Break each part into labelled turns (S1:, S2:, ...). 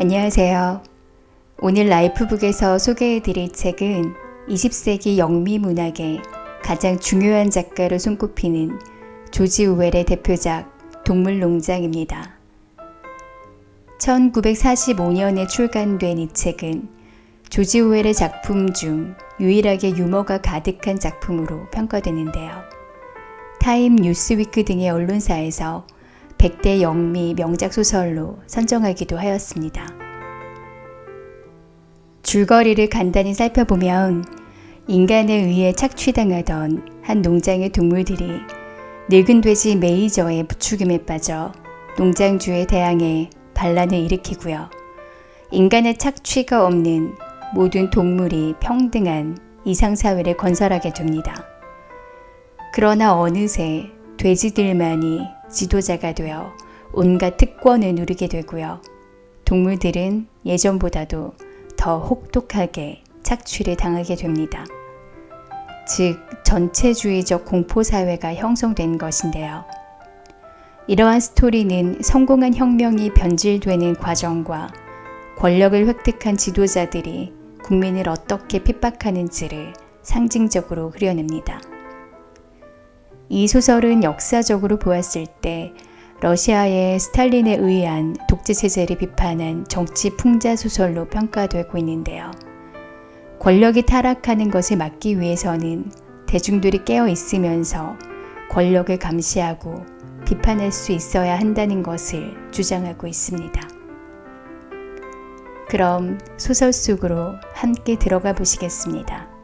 S1: 안녕하세요. 오늘 라이프북에서 소개해드릴 책은 20세기 영미 문학의 가장 중요한 작가로 손꼽히는 조지 오웰의 대표작 동물농장입니다. 1945년에 출간된 이 책은 조지 오웰의 작품 중 유일하게 유머가 가득한 작품으로 평가되는데요. 타임 뉴스위크 등의 언론사에서 100대 영미 명작 소설로 선정하기도 하였습니다. 줄거리를 간단히 살펴보면 인간에 의해 착취당하던 한 농장의 동물들이 늙은 돼지 메이저의 부추김에 빠져 농장주에 대항해 반란을 일으키고요. 인간의 착취가 없는 모든 동물이 평등한 이상사회를 건설하게 됩니다. 그러나 어느새 돼지들만이 지도자가 되어 온갖 특권을 누리게 되고요. 동물들은 예전보다도 더 혹독하게 착취를 당하게 됩니다. 즉, 전체주의적 공포사회가 형성된 것인데요. 이러한 스토리는 성공한 혁명이 변질되는 과정과 권력을 획득한 지도자들이 국민을 어떻게 핍박하는지를 상징적으로 그려냅니다. 이 소설은 역사적으로 보았을 때 러시아의 스탈린에 의한 독재체제를 비판한 정치 풍자 소설로 평가되고 있는데요. 권력이 타락하는 것을 막기 위해서는 대중들이 깨어 있으면서 권력을 감시하고 비판할 수 있어야 한다는 것을 주장하고 있습니다. 그럼 소설 속으로 함께 들어가 보시겠습니다.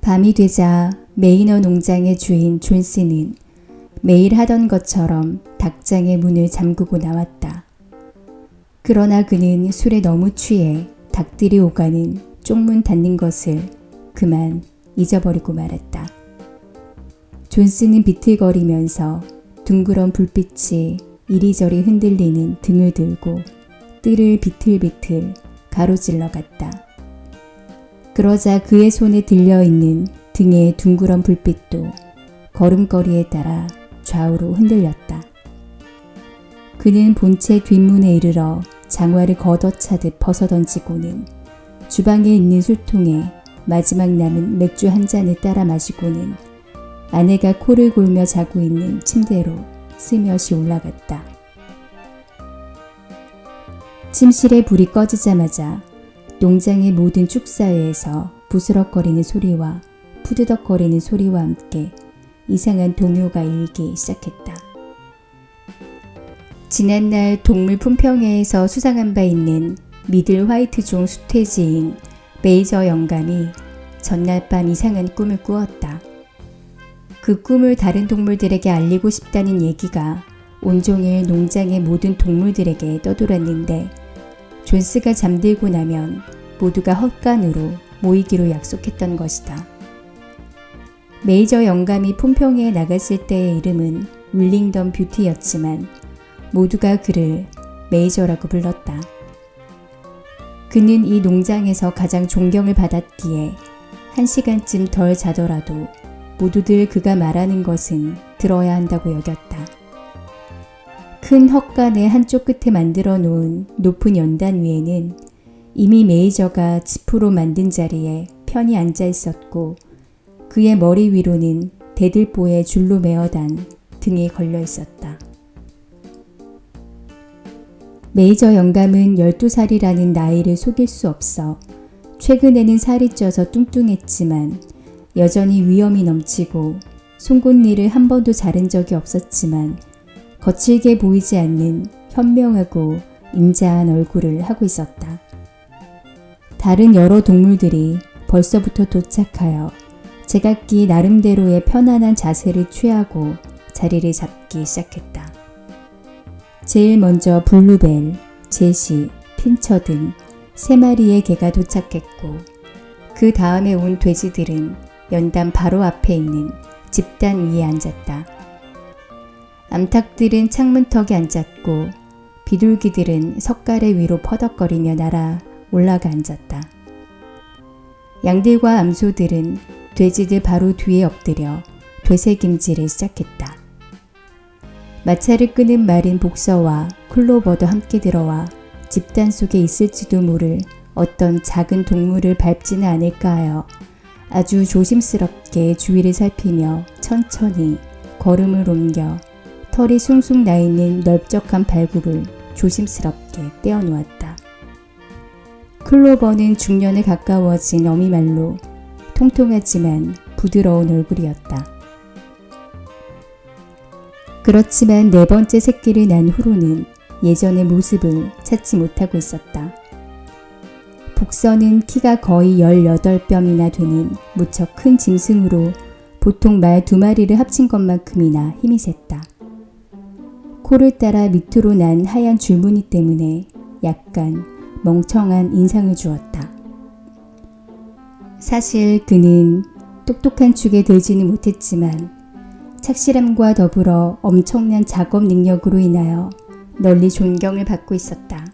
S1: 밤이 되자 메이너 농장의 주인 존스는 매일 하던 것처럼 닭장의 문을 잠그고 나왔다. 그러나 그는 술에 너무 취해 닭들이 오가는 쪽문 닫는 것을 그만 잊어버리고 말았다. 존스는 비틀거리면서 둥그런 불빛이 이리저리 흔들리는 등을 들고 뜰을 비틀비틀 가로질러 갔다. 그러자 그의 손에 들려있는 등의 둥그런 불빛도 걸음걸이에 따라 좌우로 흔들렸다. 그는 본체 뒷문에 이르러 장화를 걷어차듯 벗어던지고는 주방에 있는 술통에 마지막 남은 맥주 한 잔을 따라 마시고는 아내가 코를 골며 자고 있는 침대로 스며시 올라갔다. 침실에 불이 꺼지자마자 농장의 모든 축사회에서 부스럭거리는 소리와 푸드덕거리는 소리와 함께 이상한 동요가 일기 시작했다. 지난날 동물 품평회에서 수상한 바 있는 미들 화이트종 수태지인 메이저 영감이 전날 밤 이상한 꿈을 꾸었다. 그 꿈을 다른 동물들에게 알리고 싶다는 얘기가 온종일 농장의 모든 동물들에게 떠돌았는데 존스가 잠들고 나면 모두가 헛간으로 모이기로 약속했던 것이다. 메이저 영감이 품평회에 나갔을 때의 이름은 윌링던 뷰티였지만 모두가 그를 메이저라고 불렀다. 그는 이 농장에서 가장 존경을 받았기에 1시간쯤 덜 자더라도 모두들 그가 말하는 것은 들어야 한다고 여겼다. 큰 헛간의 한쪽 끝에 만들어 놓은 높은 연단 위에는 이미 메이저가 지프로 만든 자리에 편히 앉아 있었고 그의 머리 위로는 대들보에 줄로 메어단 등이 걸려 있었다. 메이저 영감은 12살이라는 나이를 속일 수 없어 최근에는 살이 쪄서 뚱뚱했지만 여전히 위엄이 넘치고 송곳니를 한 번도 자른 적이 없었지만 거칠게 보이지 않는 현명하고 인자한 얼굴을 하고 있었다. 다른 여러 동물들이 벌써부터 도착하여 제각기 나름대로의 편안한 자세를 취하고 자리를 잡기 시작했다. 제일 먼저 블루벨, 제시, 핀처 등 3마리의 개가 도착했고 그 다음에 온 돼지들은 연단 바로 앞에 있는 집단 위에 앉았다. 암탉들은 창문턱에 앉았고 비둘기들은 석가래 위로 퍼덕거리며 날아 올라가 앉았다. 양들과 암소들은 돼지들 바로 뒤에 엎드려 되새김질을 시작했다. 마차를 끄는 말인 복서와 클로버도 함께 들어와 집단 속에 있을지도 모를 어떤 작은 동물을 밟지는 않을까 하여 아주 조심스럽게 주위를 살피며 천천히 걸음을 옮겨 털이 숭숭 나 있는 넓적한 발굽을 조심스럽게 떼어놓았다. 클로버는 중년에 가까워진 어미말로 통통하지만 부드러운 얼굴이었다. 그렇지만 네 번째 새끼를 낳은 후로는 예전의 모습을 찾지 못하고 있었다. 복서는 키가 거의 18뼘이나 되는 무척 큰 짐승으로 보통 말 2마리를 합친 것만큼이나 힘이 셌다. 코를 따라 밑으로 난 하얀 줄무늬 때문에 약간 멍청한 인상을 주었다. 사실 그는 똑똑한 축에 들지는 못했지만 착실함과 더불어 엄청난 작업 능력으로 인하여 널리 존경을 받고 있었다.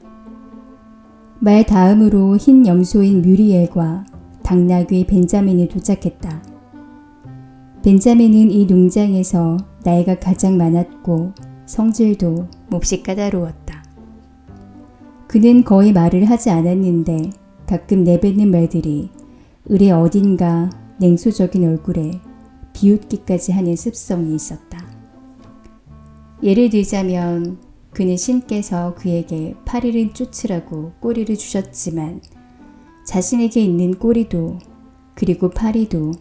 S1: 말 다음으로 흰 염소인 뮤리엘과 당나귀 벤자민이 도착했다. 벤자민은 이 농장에서 나이가 가장 많았고 성질도 몹시 까다로웠다. 그는 거의 말을 하지 않았는데 가끔 내뱉는 말들이 을의 어딘가 냉소적인 얼굴에 비웃기까지 하는 습성이 있었다. 예를 들자면 그는 신께서 그에게 파리를 쫓으라고 꼬리를 주셨지만 자신에게 있는 꼬리도 그리고 파리도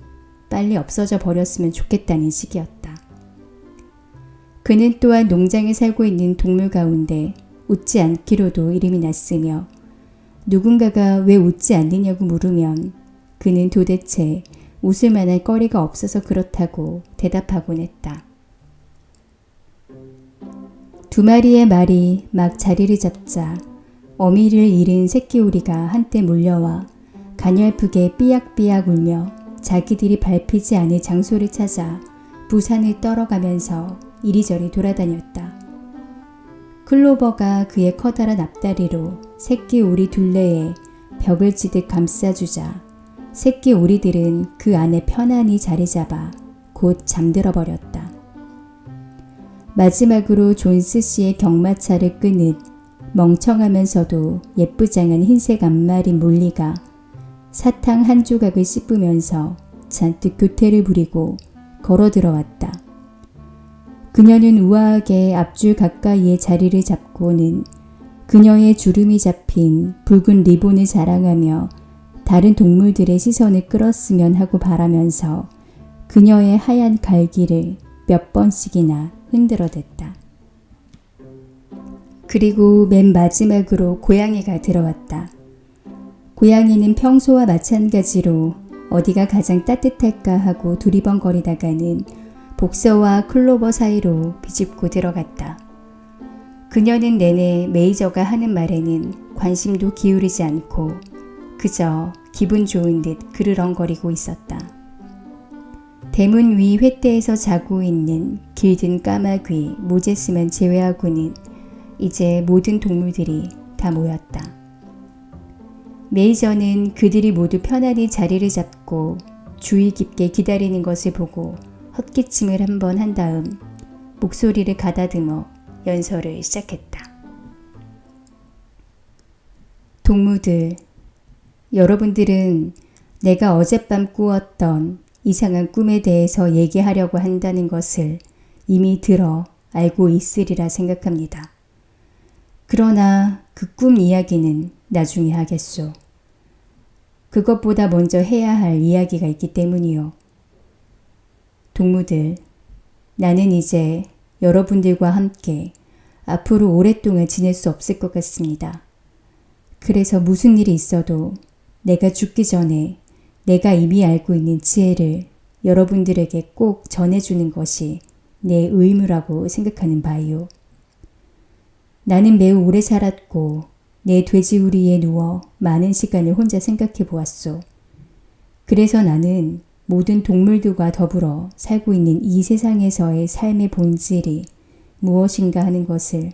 S1: 빨리 없어져 버렸으면 좋겠다는 식이었다. 그는 또한 농장에 살고 있는 동물 가운데 웃지 않기로도 이름이 났으며 누군가가 왜 웃지 않느냐고 물으면 그는 도대체 웃을 만한 거리가 없어서 그렇다고 대답하곤 했다. 2마리의 말이 막 자리를 잡자 어미를 잃은 새끼 오리가 한때 몰려와 가냘프게 삐약삐약 울며 자기들이 밟히지 않을 장소를 찾아 부산을 떨어가면서 이리저리 돌아다녔다. 클로버가 그의 커다란 앞다리로 새끼 오리 둘레에 벽을 치듯 감싸주자 새끼 오리들은 그 안에 편안히 자리 잡아 곧 잠들어 버렸다. 마지막으로 존스 씨의 경마차를 끄는 멍청하면서도 예쁘장한 흰색 앞말인 몰리가 사탕 한 조각을 씹으면서 잔뜩 교태를 부리고 걸어 들어왔다. 그녀는 우아하게 앞줄 가까이에 자리를 잡고는 그녀의 주름이 잡힌 붉은 리본을 자랑하며 다른 동물들의 시선을 끌었으면 하고 바라면서 그녀의 하얀 갈기를 몇 번씩이나 흔들어댔다. 그리고 맨 마지막으로 고양이가 들어왔다. 고양이는 평소와 마찬가지로 어디가 가장 따뜻할까 하고 두리번거리다가는 복서와 클로버 사이로 비집고 들어갔다. 그녀는 내내 메이저가 하는 말에는 관심도 기울이지 않고 그저 기분 좋은 듯 그르렁거리고 있었다. 대문 위 횃대에서 자고 있는 길든 까마귀 모제스만 제외하고는 이제 모든 동물들이 다 모였다. 메이저는 그들이 모두 편안히 자리를 잡고 주의 깊게 기다리는 것을 보고 헛기침을 한번 한 다음 목소리를 가다듬어 연설을 시작했다. 동무들, 여러분들은 내가 어젯밤 꾸었던 이상한 꿈에 대해서 얘기하려고 한다는 것을 이미 들어 알고 있으리라 생각합니다. 그러나 그 꿈 이야기는 나중에 하겠소. 그것보다 먼저 해야 할 이야기가 있기 때문이요. 동무들, 나는 이제 여러분들과 함께 앞으로 오랫동안 지낼 수 없을 것 같습니다. 그래서 무슨 일이 있어도 내가 죽기 전에 내가 이미 알고 있는 지혜를 여러분들에게 꼭 전해주는 것이 내 의무라고 생각하는 바이요. 나는 매우 오래 살았고 내 돼지우리에 누워 많은 시간을 혼자 생각해 보았소. 그래서 나는 모든 동물들과 더불어 살고 있는 이 세상에서의 삶의 본질이 무엇인가 하는 것을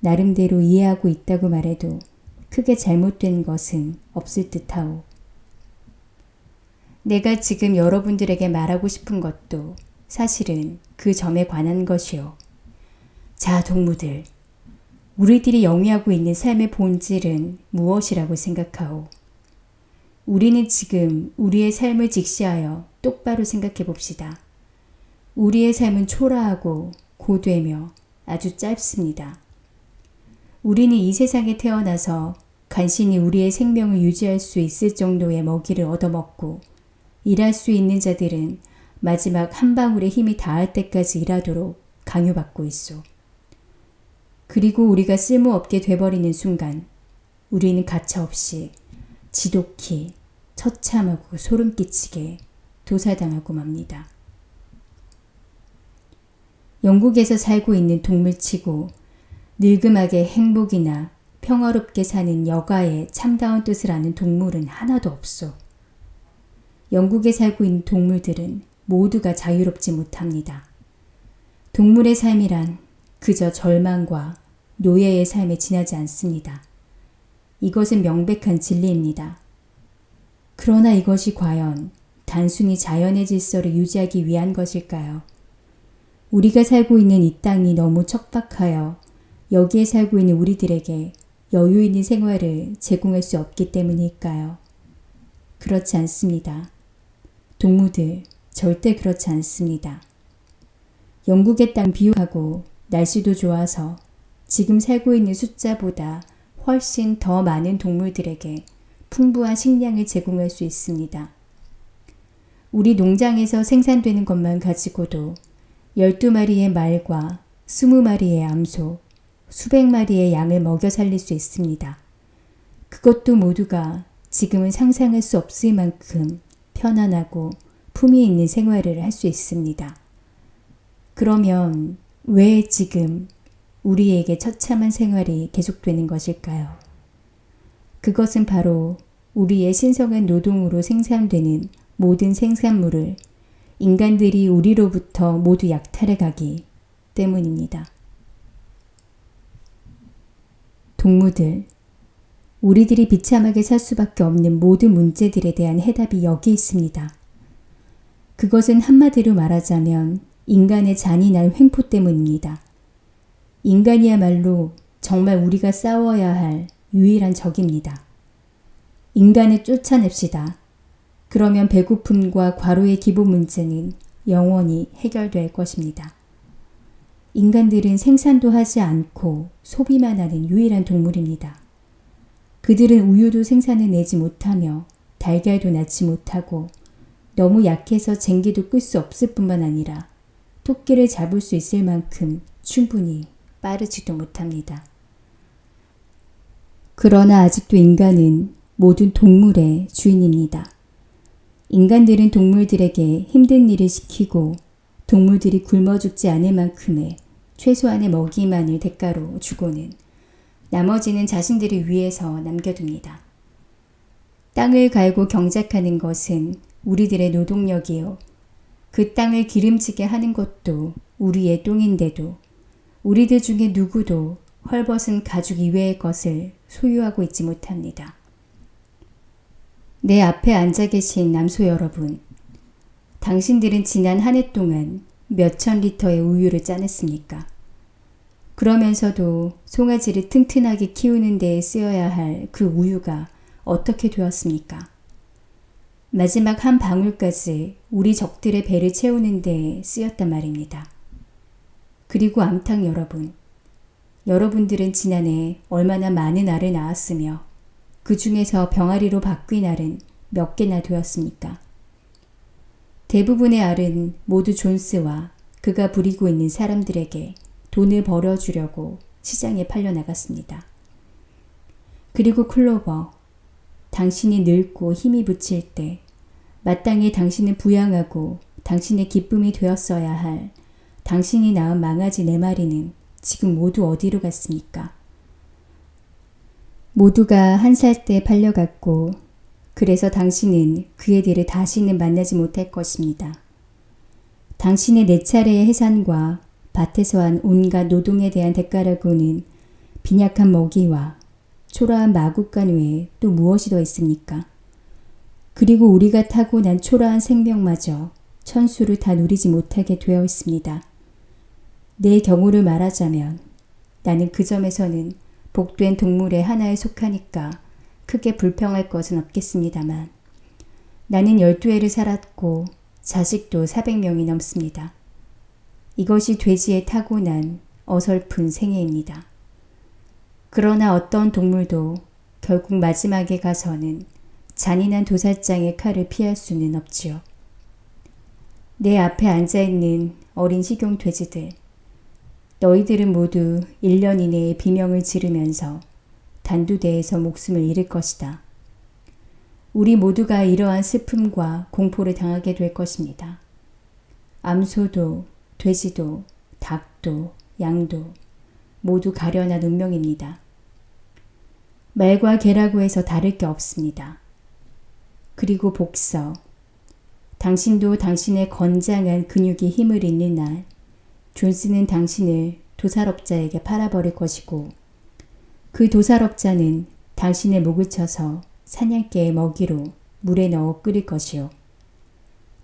S1: 나름대로 이해하고 있다고 말해도 크게 잘못된 것은 없을 듯하오. 내가 지금 여러분들에게 말하고 싶은 것도 사실은 그 점에 관한 것이오. 자, 동무들. 우리들이 영위하고 있는 삶의 본질은 무엇이라고 생각하오? 우리는 지금 우리의 삶을 직시하여 똑바로 생각해 봅시다. 우리의 삶은 초라하고 고되며 아주 짧습니다. 우리는 이 세상에 태어나서 간신히 우리의 생명을 유지할 수 있을 정도의 먹이를 얻어먹고 일할 수 있는 자들은 마지막 한 방울의 힘이 닿을 때까지 일하도록 강요받고 있소. 그리고 우리가 쓸모없게 돼버리는 순간 우리는 가차없이 지독히 처참하고 소름 끼치게 도살당하고 맙니다. 영국에서 살고 있는 동물치고 늙음하게 행복이나 평화롭게 사는 여가의 참다운 뜻을 아는 동물은 하나도 없소. 영국에 살고 있는 동물들은 모두가 자유롭지 못합니다. 동물의 삶이란 그저 절망과 노예의 삶에 지나지 않습니다. 이것은 명백한 진리입니다. 그러나 이것이 과연 단순히 자연의 질서를 유지하기 위한 것일까요? 우리가 살고 있는 이 땅이 너무 척박하여 여기에 살고 있는 우리들에게 여유 있는 생활을 제공할 수 없기 때문일까요? 그렇지 않습니다. 동무들, 절대 그렇지 않습니다. 영국의 땅 비옥하고 날씨도 좋아서 지금 살고 있는 숫자보다 훨씬 더 많은 동물들에게 풍부한 식량을 제공할 수 있습니다. 우리 농장에서 생산되는 것만 가지고도 12마리의 말과 20마리의 암소, 수백 마리의 양을 먹여 살릴 수 있습니다. 그것도 모두가 지금은 상상할 수 없을 만큼 편안하고 품위 있는 생활을 할 수 있습니다. 그러면 왜 지금 우리에게 처참한 생활이 계속되는 것일까요? 그것은 바로 우리의 신성한 노동으로 생산되는 모든 생산물을 인간들이 우리로부터 모두 약탈해 가기 때문입니다. 동무들, 우리들이 비참하게 살 수밖에 없는 모든 문제들에 대한 해답이 여기 있습니다. 그것은 한마디로 말하자면 인간의 잔인한 횡포 때문입니다. 인간이야말로 정말 우리가 싸워야 할 유일한 적입니다. 인간을 쫓아냅시다. 그러면 배고픔과 과로의 기본 문제는 영원히 해결될 것입니다. 인간들은 생산도 하지 않고 소비만 하는 유일한 동물입니다. 그들은 우유도 생산해 내지 못하며 달걀도 낳지 못하고 너무 약해서 쟁기도 끌 수 없을 뿐만 아니라 토끼를 잡을 수 있을 만큼 충분히 빠르지도 못합니다. 그러나 아직도 인간은 모든 동물의 주인입니다. 인간들은 동물들에게 힘든 일을 시키고 동물들이 굶어 죽지 않을 만큼의 최소한의 먹이만을 대가로 주고는 나머지는 자신들을 위해서 남겨둡니다. 땅을 갈고 경작하는 것은 우리들의 노동력이요. 그 땅을 기름지게 하는 것도 우리의 똥인데도 우리들 중에 누구도 헐벗은 가죽 이외의 것을 소유하고 있지 못합니다. 내 앞에 앉아 계신 남소 여러분, 당신들은 지난 한 해 동안 몇천 리터의 우유를 짜냈습니까? 그러면서도 송아지를 튼튼하게 키우는 데에 쓰여야 할 그 우유가 어떻게 되었습니까? 마지막 한 방울까지 우리 적들의 배를 채우는 데에 쓰였단 말입니다. 그리고 암탉 여러분, 여러분들은 지난해 얼마나 많은 알을 낳았으며 그 중에서 병아리로 바뀐 알은 몇 개나 되었습니까? 대부분의 알은 모두 존스와 그가 부리고 있는 사람들에게 돈을 벌어주려고 시장에 팔려나갔습니다. 그리고 클로버, 당신이 늙고 힘이 붙일 때 마땅히 당신을 부양하고 당신의 기쁨이 되었어야 할 당신이 낳은 망아지 4마리는 지금 모두 어디로 갔습니까? 모두가 1살 때 팔려갔고 그래서 당신은 그 애들을 다시는 만나지 못할 것입니다. 당신의 4차례의 해산과 밭에서 한 온갖 노동에 대한 대가라고는 빈약한 먹이와 초라한 마구간 외에 또 무엇이 더 있습니까? 그리고 우리가 타고난 초라한 생명마저 천수를 다 누리지 못하게 되어 있습니다. 내 경우를 말하자면 나는 그 점에서는 복된 동물의 하나에 속하니까 크게 불평할 것은 없겠습니다만 나는 12해를 살았고 자식도 400명이 넘습니다. 이것이 돼지의 타고난 어설픈 생애입니다. 그러나 어떤 동물도 결국 마지막에 가서는 잔인한 도살장의 칼을 피할 수는 없지요. 내 앞에 앉아있는 어린 식용 돼지들, 너희들은 모두 1년 이내에 비명을 지르면서 단두대에서 목숨을 잃을 것이다. 우리 모두가 이러한 슬픔과 공포를 당하게 될 것입니다. 암소도, 돼지도, 닭도, 양도 모두 가련한 운명입니다. 말과 개라고 해서 다를 게 없습니다. 그리고 복서, 당신도 당신의 건장한 근육이 힘을 잃는 날 존스는 당신을 도살업자에게 팔아버릴 것이고 그 도살업자는 당신의 목을 쳐서 사냥개의 먹이로 물에 넣어 끓일 것이요.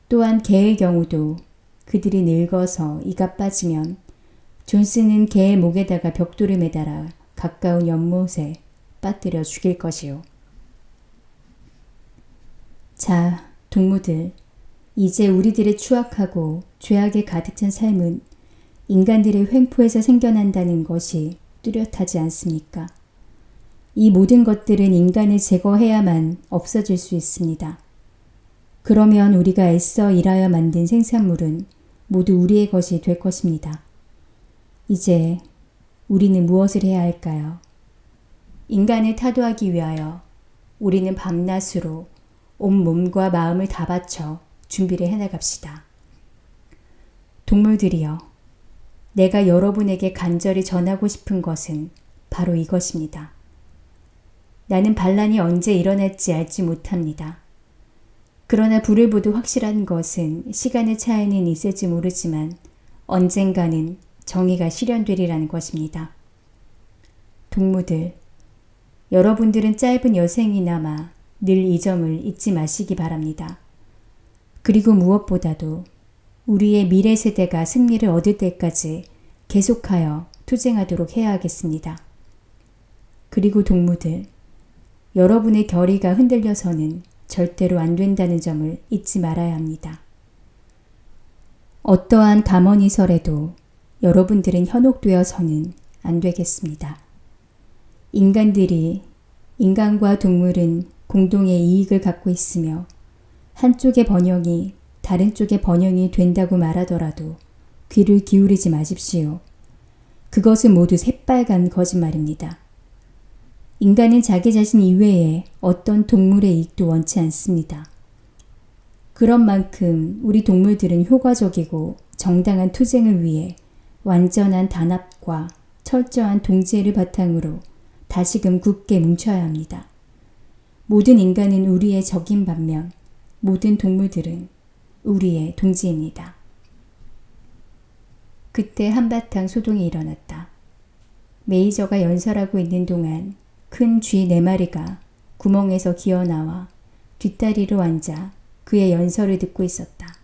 S1: 또한 개의 경우도 그들이 늙어서 이가 빠지면 존스는 개의 목에다가 벽돌을 매달아 가까운 연못에 빠뜨려 죽일 것이요. 자, 동무들, 이제 우리들의 추악하고 죄악에 가득 찬 삶은 인간들의 횡포에서 생겨난다는 것이 뚜렷하지 않습니까? 이 모든 것들은 인간을 제거해야만 없어질 수 있습니다. 그러면 우리가 애써 일하여 만든 생산물은 모두 우리의 것이 될 것입니다. 이제 우리는 무엇을 해야 할까요? 인간을 타도하기 위하여 우리는 밤낮으로 온 몸과 마음을 다 바쳐 준비를 해나갑시다. 동물들이여, 내가 여러분에게 간절히 전하고 싶은 것은 바로 이것입니다. 나는 반란이 언제 일어날지 알지 못합니다. 그러나 불을 보듯 확실한 것은 시간의 차이는 있을지 모르지만 언젠가는 정의가 실현되리라는 것입니다. 동무들, 여러분들은 짧은 여생이나마 늘 이 점을 잊지 마시기 바랍니다. 그리고 무엇보다도 우리의 미래 세대가 승리를 얻을 때까지 계속하여 투쟁하도록 해야 하겠습니다. 그리고 동무들, 여러분의 결의가 흔들려서는 절대로 안 된다는 점을 잊지 말아야 합니다. 어떠한 감언이설에도 여러분들은 현혹되어서는 안 되겠습니다. 인간과 동물은 공동의 이익을 갖고 있으며 한쪽의 번영이 다른 쪽의 번영이 된다고 말하더라도 귀를 기울이지 마십시오. 그것은 모두 새빨간 거짓말입니다. 인간은 자기 자신 이외에 어떤 동물의 이익도 원치 않습니다. 그런 만큼 우리 동물들은 효과적이고 정당한 투쟁을 위해 완전한 단합과 철저한 동지애를 바탕으로 다시금 굳게 뭉쳐야 합니다. 모든 인간은 우리의 적인 반면 모든 동물들은 우리의 동지입니다. 그때 한바탕 소동이 일어났다. 메이저가 연설하고 있는 동안 큰 쥐 4마리가 구멍에서 기어나와 뒷다리로 앉아 그의 연설을 듣고 있었다.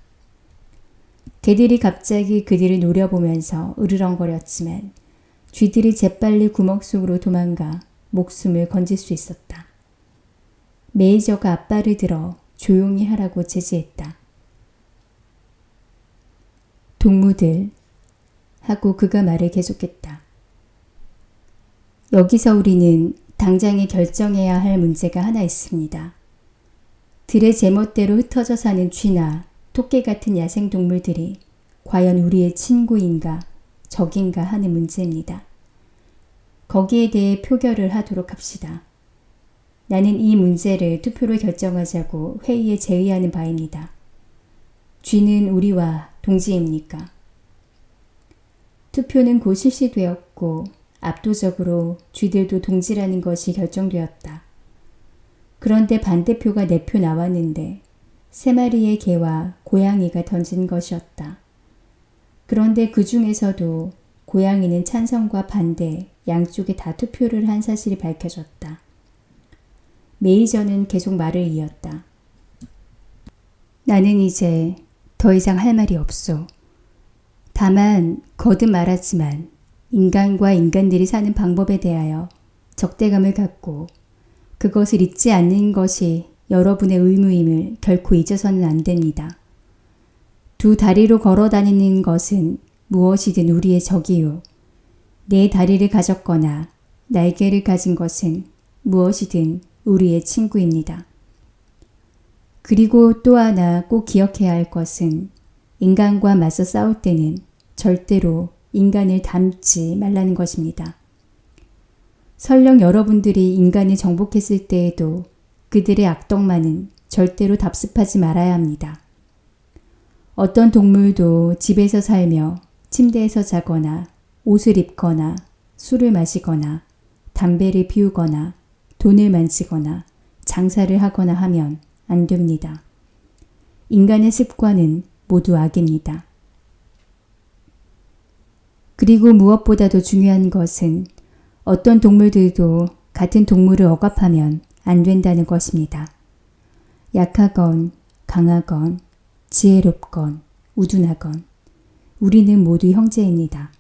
S1: 개들이 갑자기 그들을 노려보면서 으르렁거렸지만 쥐들이 재빨리 구멍 속으로 도망가 목숨을 건질 수 있었다. 메이저가 앞발을 들어 조용히 하라고 제지했다. 동무들, 하고 그가 말을 계속했다. 여기서 우리는 당장에 결정해야 할 문제가 하나 있습니다. 들의 제멋대로 흩어져 사는 쥐나 토끼 같은 야생동물들이 과연 우리의 친구인가 적인가 하는 문제입니다. 거기에 대해 표결을 하도록 합시다. 나는 이 문제를 투표로 결정하자고 회의에 제의하는 바입니다. 쥐는 우리와 동지입니까? 투표는 곧 실시되었고 압도적으로 쥐들도 동지라는 것이 결정되었다. 그런데 반대표가 4표 나왔는데 3마리의 개와 고양이가 던진 것이었다. 그런데 그 중에서도 고양이는 찬성과 반대 양쪽에 다 투표를 한 사실이 밝혀졌다. 메이저는 계속 말을 이었다. 나는 이제 더 이상 할 말이 없소. 다만 거듭 말하지만 인간과 인간들이 사는 방법에 대하여 적대감을 갖고 그것을 잊지 않는 것이 여러분의 의무임을 결코 잊어서는 안 됩니다. 두 다리로 걸어 다니는 것은 무엇이든 우리의 적이요. 네 다리를 가졌거나 날개를 가진 것은 무엇이든 우리의 친구입니다. 그리고 또 하나 꼭 기억해야 할 것은 인간과 맞서 싸울 때는 절대로 인간을 닮지 말라는 것입니다. 설령 여러분들이 인간을 정복했을 때에도 그들의 악덕만은 절대로 답습하지 말아야 합니다. 어떤 동물도 집에서 살며 침대에서 자거나 옷을 입거나 술을 마시거나 담배를 피우거나 돈을 만지거나 장사를 하거나 하면 안 됩니다. 인간의 습관은 모두 악입니다. 그리고 무엇보다도 중요한 것은 어떤 동물들도 같은 동물을 억압하면 안 된다는 것입니다. 약하건 강하건 지혜롭건 우둔하건 우리는 모두 형제입니다.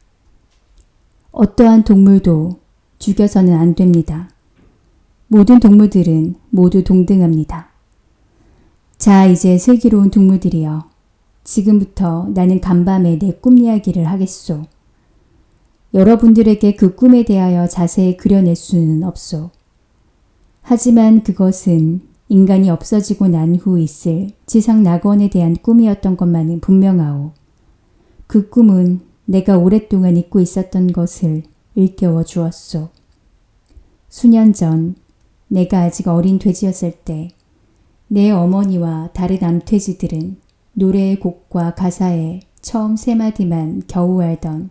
S1: 어떠한 동물도 죽여서는 안 됩니다. 모든 동물들은 모두 동등합니다. 자, 이제 슬기로운 동물들이여, 지금부터 나는 간밤에 내 꿈 이야기를 하겠소. 여러분들에게 그 꿈에 대하여 자세히 그려낼 수는 없소. 하지만 그것은 인간이 없어지고 난 후 있을 지상 낙원에 대한 꿈이었던 것만은 분명하오. 그 꿈은 내가 오랫동안 잊고 있었던 것을 일깨워 주었소. 수년 전 내가 아직 어린 돼지였을 때 내 어머니와 다른 암돼지들은 노래의 곡과 가사에 처음 세 마디만 겨우 알던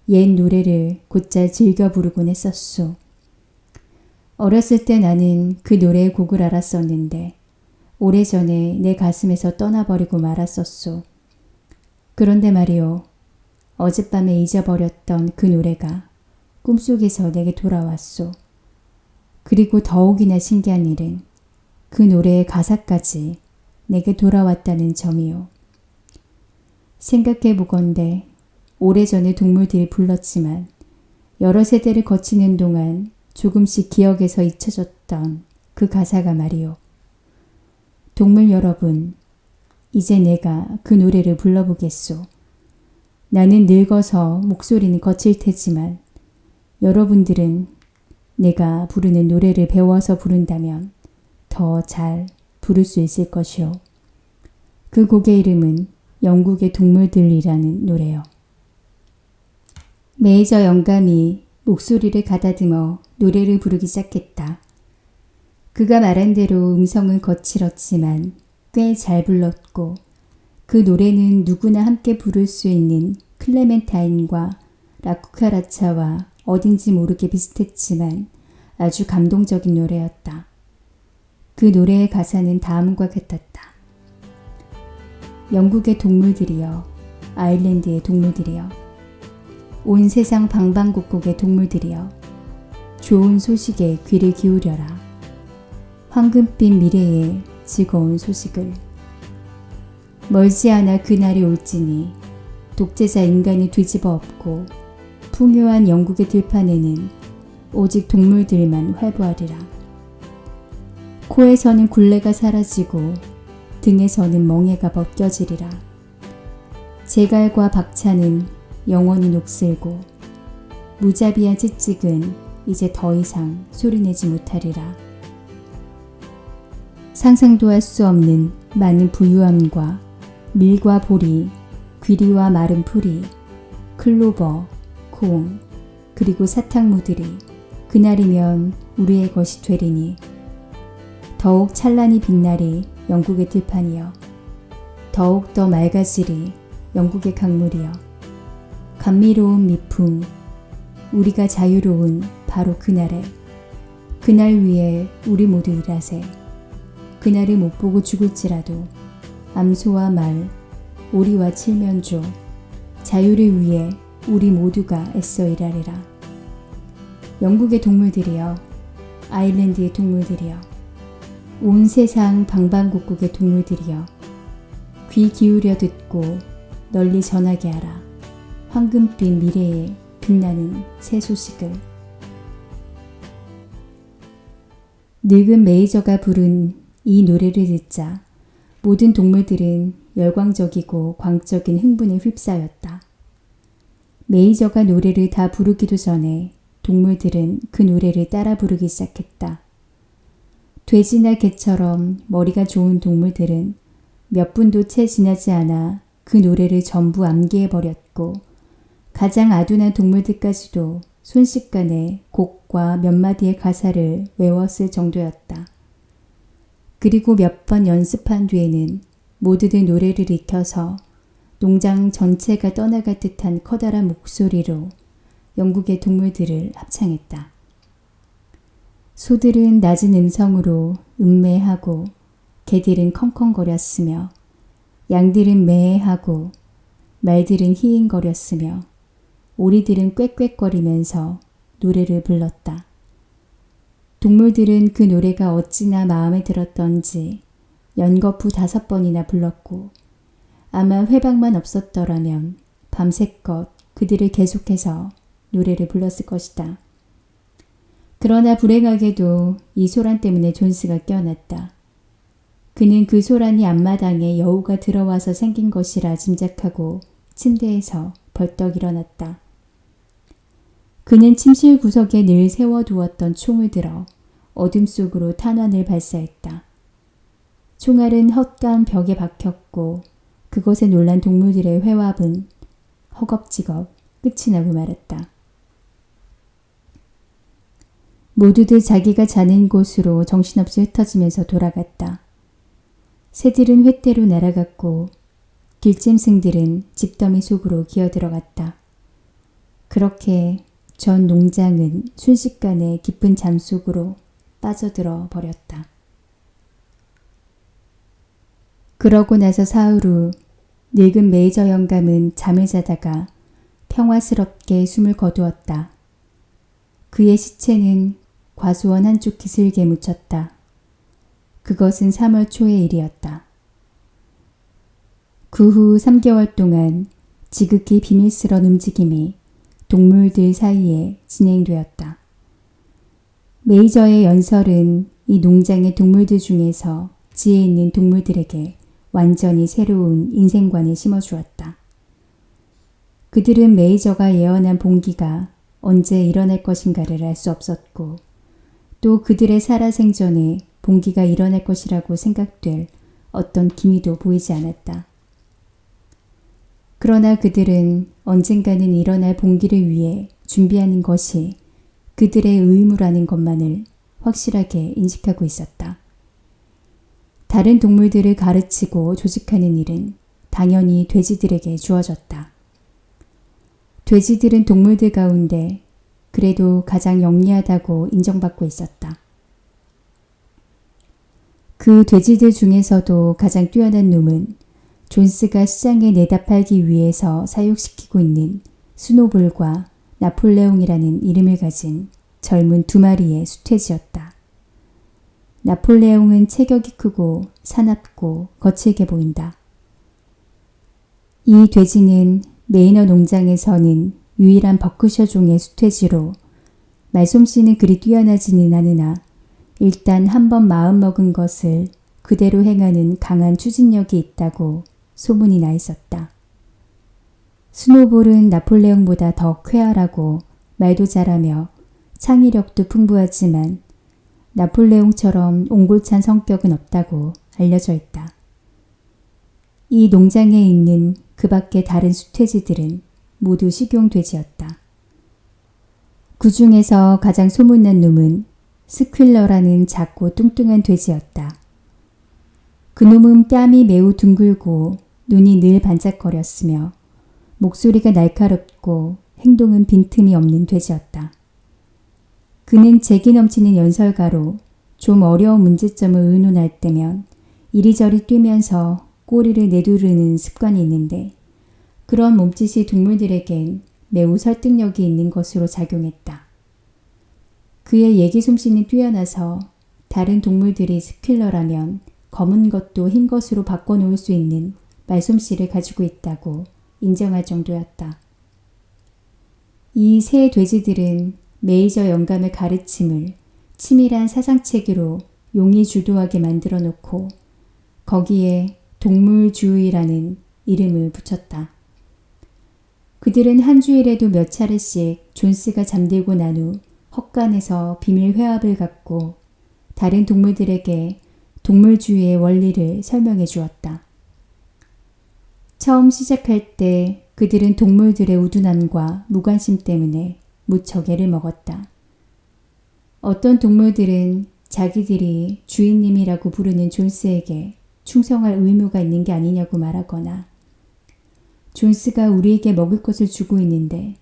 S1: 옛 노래를 곧잘 즐겨 부르곤 했었소. 어렸을 때 나는 그 노래의 곡을 알았었는데 오래전에 내 가슴에서 떠나버리고 말았었소. 그런데 말이오, 어젯밤에 잊어버렸던 그 노래가 꿈속에서 내게 돌아왔소. 그리고 더욱이나 신기한 일은 그 노래의 가사까지 내게 돌아왔다는 점이오. 생각해보건대 오래전에 동물들이 불렀지만 여러 세대를 거치는 동안 조금씩 기억에서 잊혀졌던 그 가사가 말이오. 동물 여러분, 이제 내가 그 노래를 불러보겠소. 나는 늙어서 목소리는 거칠 테지만 여러분들은 내가 부르는 노래를 배워서 부른다면 더 잘 부를 수 있을 것이오. 그 곡의 이름은 영국의 동물들이라는 노래요. 메이저 영감이 목소리를 가다듬어 노래를 부르기 시작했다. 그가 말한 대로 음성은 거칠었지만 꽤 잘 불렀고 그 노래는 누구나 함께 부를 수 있는 클레멘타인과 라쿠카라차와 어딘지 모르게 비슷했지만 아주 감동적인 노래였다. 그 노래의 가사는 다음과 같았다. 영국의 동물들이여, 아일랜드의 동물들이여, 온 세상 방방곡곡의 동물들이여, 좋은 소식에 귀를 기울여라. 황금빛 미래의 즐거운 소식을. 멀지 않아 그날이 올지니 독재자 인간이 뒤집어 엎고 풍요한 영국의 들판에는 오직 동물들만 활보하리라. 코에서는 굴레가 사라지고 등에서는 멍에가 벗겨지리라. 제갈과 박차는 영원히 녹슬고 무자비한 찌찍은 이제 더 이상 소리내지 못하리라. 상상도 할 수 없는 많은 부유함과 밀과 보리, 귀리와 마른 풀이, 클로버, 콩, 그리고 사탕무들이 그날이면 우리의 것이 되리니 더욱 찬란히 빛나리 영국의 들판이여. 더욱 더 맑아지리 영국의 강물이여. 감미로운 미풍, 우리가 자유로운 바로 그날에, 그날 위에 우리 모두 일하세. 그날을 못 보고 죽을지라도 암소와 말, 오리와 칠면조, 자유를 위해 우리 모두가 애써 일하리라. 영국의 동물들이여, 아일랜드의 동물들이여, 온 세상 방방곡곡의 동물들이여, 귀 기울여 듣고 널리 전하게 하라. 황금빛 미래에 빛나는 새 소식을. 늙은 메이저가 부른 이 노래를 듣자 모든 동물들은 열광적이고 광적인 흥분에 휩싸였다. 메이저가 노래를 다 부르기도 전에 동물들은 그 노래를 따라 부르기 시작했다. 돼지나 개처럼 머리가 좋은 동물들은 몇 분도 채 지나지 않아 그 노래를 전부 암기해버렸고 가장 아둔한 동물들까지도 순식간에 곡과 몇 마디의 가사를 외웠을 정도였다. 그리고 몇 번 연습한 뒤에는 모두들 노래를 익혀서 농장 전체가 떠나갈 듯한 커다란 목소리로 영국의 동물들을 합창했다. 소들은 낮은 음성으로 음매하고 개들은 컹컹거렸으며 양들은 매하고 말들은 히잉거렸으며 오리들은 꽥꽥거리면서 노래를 불렀다. 동물들은 그 노래가 어찌나 마음에 들었던지 연거푸 5번이나 불렀고 아마 회방만 없었더라면 밤새껏 그들을 계속해서 노래를 불렀을 것이다. 그러나 불행하게도 이 소란 때문에 존스가 깨어났다. 그는 그 소란이 앞마당에 여우가 들어와서 생긴 것이라 짐작하고 침대에서 벌떡 일어났다. 그는 침실 구석에 늘 세워두었던 총을 들어 어둠 속으로 탄환을 발사했다. 총알은 헛간 벽에 박혔고 그것에 놀란 동물들의 회합은 허겁지겁 끝이 나고 말았다. 모두들 자기가 자는 곳으로 정신없이 흩어지면서 돌아갔다. 새들은 횃대로 날아갔고 길짐승들은 집더미 속으로 기어들어갔다. 그렇게 전 농장은 순식간에 깊은 잠 속으로 빠져들어 버렸다. 그러고 나서 사흘 후 늙은 메이저 영감은 잠을 자다가 평화스럽게 숨을 거두었다. 그의 시체는 과수원 한쪽 기슭에 묻혔다. 그것은 3월 초의 일이었다. 그 후 3개월 동안 지극히 비밀스러운 움직임이 동물들 사이에 진행되었다. 메이저의 연설은 이 농장의 동물들 중에서 지혜 있는 동물들에게 완전히 새로운 인생관을 심어주었다. 그들은 메이저가 예언한 봉기가 언제 일어날 것인가를 알 수 없었고 또 그들의 살아생전에 봉기가 일어날 것이라고 생각될 어떤 기미도 보이지 않았다. 그러나 그들은 언젠가는 일어날 봉기를 위해 준비하는 것이 그들의 의무라는 것만을 확실하게 인식하고 있었다. 다른 동물들을 가르치고 조직하는 일은 당연히 돼지들에게 주어졌다. 돼지들은 동물들 가운데 그래도 가장 영리하다고 인정받고 있었다. 그 돼지들 중에서도 가장 뛰어난 놈은 존스가 시장에 내다 팔기 위해서 사육시키고 있는 스노볼과 나폴레옹이라는 이름을 가진 젊은 2마리의 수퇴지였다. 나폴레옹은 체격이 크고 사납고 거칠게 보인다. 이 돼지는 메이너 농장에서는 유일한 버크셔 종의 수퇴지로 말솜씨는 그리 뛰어나지는 않으나 일단 한번 마음먹은 것을 그대로 행하는 강한 추진력이 있다고 소문이 나 있었다. 스노볼은 나폴레옹보다 더 쾌활하고 말도 잘하며 창의력도 풍부하지만 나폴레옹처럼 옹골찬 성격은 없다고 알려져 있다. 이 농장에 있는 그 밖의 다른 수퇴지들은 모두 식용돼지였다. 그 중에서 가장 소문난 놈은 스퀼러라는 작고 뚱뚱한 돼지였다. 그놈은 뺨이 매우 둥글고 눈이 늘 반짝거렸으며 목소리가 날카롭고 행동은 빈틈이 없는 돼지였다. 그는 재기 넘치는 연설가로 좀 어려운 문제점을 의논할 때면 이리저리 뛰면서 꼬리를 내두르는 습관이 있는데 그런 몸짓이 동물들에겐 매우 설득력이 있는 것으로 작용했다. 그의 얘기 솜씨는 뛰어나서 다른 동물들이 스퀼러라면 검은 것도 흰 것으로 바꿔놓을 수 있는 말솜씨를 가지고 있다고 인정할 정도였다. 이 세 돼지들은 메이저 영감의 가르침을 치밀한 사상체계로 용이 주도하게 만들어 놓고 거기에 동물주의라는 이름을 붙였다. 그들은 한 주일에도 몇 차례씩 존스가 잠들고 난 후 헛간에서 비밀 회합을 갖고 다른 동물들에게 동물주의의 원리를 설명해 주었다. 처음 시작할 때 그들은 동물들의 우둔함과 무관심 때문에 무척 애를 먹었다. 어떤 동물들은 자기들이 주인님이라고 부르는 존스에게 충성할 의무가 있는 게 아니냐고 말하거나 존스가 우리에게 먹을 것을 주고 있는데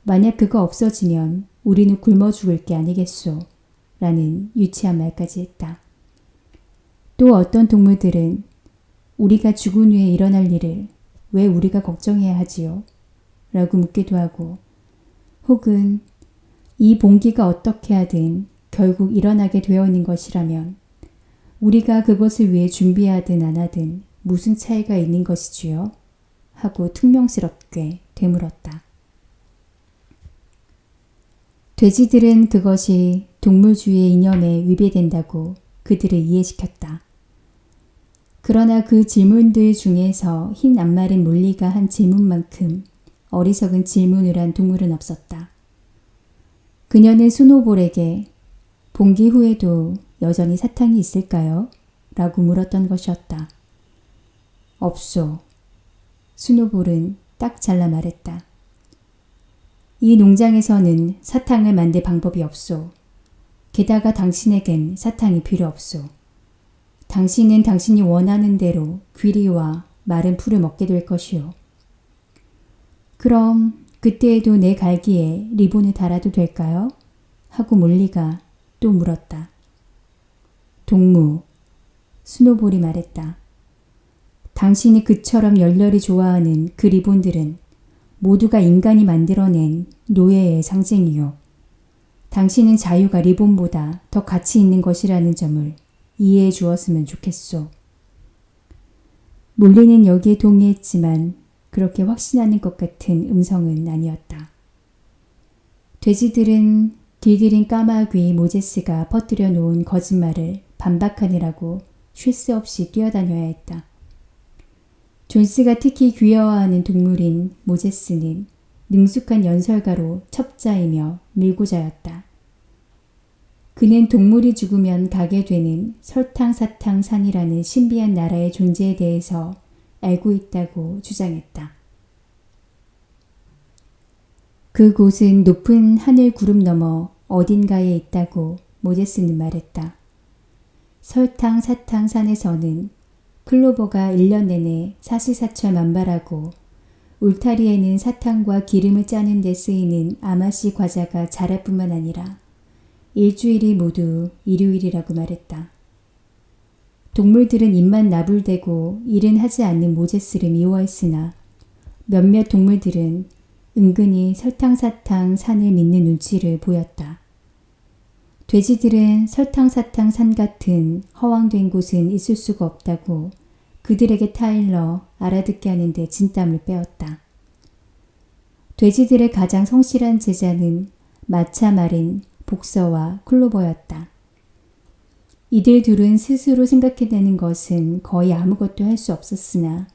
S1: 만약 그거 없어지면 우리는 굶어 죽을 게 아니겠소? 라는 유치한 말까지 했다. 또 어떤 동물들은 우리가 죽은 후에 일어날 일을 왜 우리가 걱정해야 하지요? 라고 묻기도 하고 혹은 이 봉기가 어떻게 하든 결국 일어나게 되어 있는 것이라면 우리가 그것을 위해 준비하든 안 하든 무슨 차이가 있는 것이지요? 하고 퉁명스럽게 되물었다. 돼지들은 그것이 동물주의의 이념에 위배된다고 그들을 이해시켰다. 그러나 그 질문들 중에서 흰 앞말인 몰리가 한 질문만큼 어리석은 질문을 한 동물은 없었다. 그녀는 스노볼에게 봉기 후에도 여전히 사탕이 있을까요? 라고 물었던 것이었다. 없소. 스노볼은 딱 잘라 말했다. 이 농장에서는 사탕을 만들 방법이 없소. 게다가 당신에겐 사탕이 필요 없소. 당신은 당신이 원하는 대로 귀리와 마른 풀을 먹게 될 것이오. 그럼 그때에도 내 갈기에 리본을 달아도 될까요? 하고 몰리가 또 물었다. 동무, 스노볼이 말했다. 당신이 그처럼 열렬히 좋아하는 그 리본들은 모두가 인간이 만들어낸 노예의 상징이요. 당신은 자유가 리본보다 더 가치 있는 것이라는 점을 이해해 주었으면 좋겠소. 몰리는 여기에 동의했지만 그렇게 확신하는 것 같은 음성은 아니었다. 돼지들은 길들인 까마귀 모제스가 퍼뜨려 놓은 거짓말을 반박하느라고 쉴 새 없이 뛰어다녀야 했다. 존스가 특히 귀여워하는 동물인 모제스는 능숙한 연설가로 첩자이며 밀고자였다. 그는 동물이 죽으면 가게 되는 설탕사탕산이라는 신비한 나라의 존재에 대해서 알고 있다고 주장했다. 그곳은 높은 하늘 구름 너머 어딘가에 있다고 모제스는 말했다. 설탕사탕산에서는 클로버가 1년 내내 사시사철만발하고 울타리에는 사탕과 기름을 짜는 데 쓰이는 아마씨 과자가 자랄 뿐만 아니라 일주일이 모두 일요일이라고 말했다. 동물들은 입만 나불대고 일은 하지 않는 모제스를 미워했으나 몇몇 동물들은 은근히 설탕사탕 산을 믿는 눈치를 보였다. 돼지들은 설탕사탕 산 같은 허황된 곳은 있을 수가 없다고 그들에게 타일러 알아듣게 하는데 진땀을 빼었다. 돼지들의 가장 성실한 제자는 마차 말인 복서와 클로버였다. 이들 둘은 스스로 생각해내는 것은 거의 아무것도 할 수 없었으나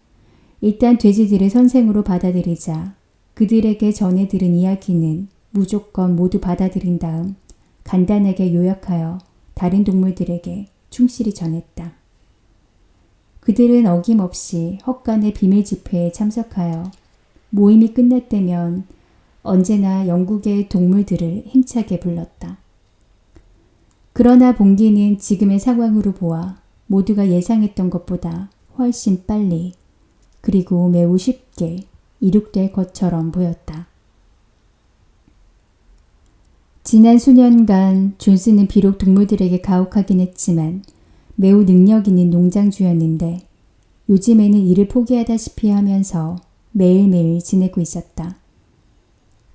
S1: 일단 돼지들을 선생으로 받아들이자 그들에게 전해 들은 이야기는 무조건 모두 받아들인 다음 간단하게 요약하여 다른 동물들에게 충실히 전했다. 그들은 어김없이 헛간의 비밀 집회에 참석하여 모임이 끝날 때면 언제나 영국의 동물들을 힘차게 불렀다. 그러나 봉기는 지금의 상황으로 보아 모두가 예상했던 것보다 훨씬 빨리 그리고 매우 쉽게 이룩될 것처럼 보였다. 지난 수년간 존스는 비록 동물들에게 가혹하긴 했지만 매우 능력 있는 농장주였는데 요즘에는 일을 포기하다시피 하면서 매일매일 지내고 있었다.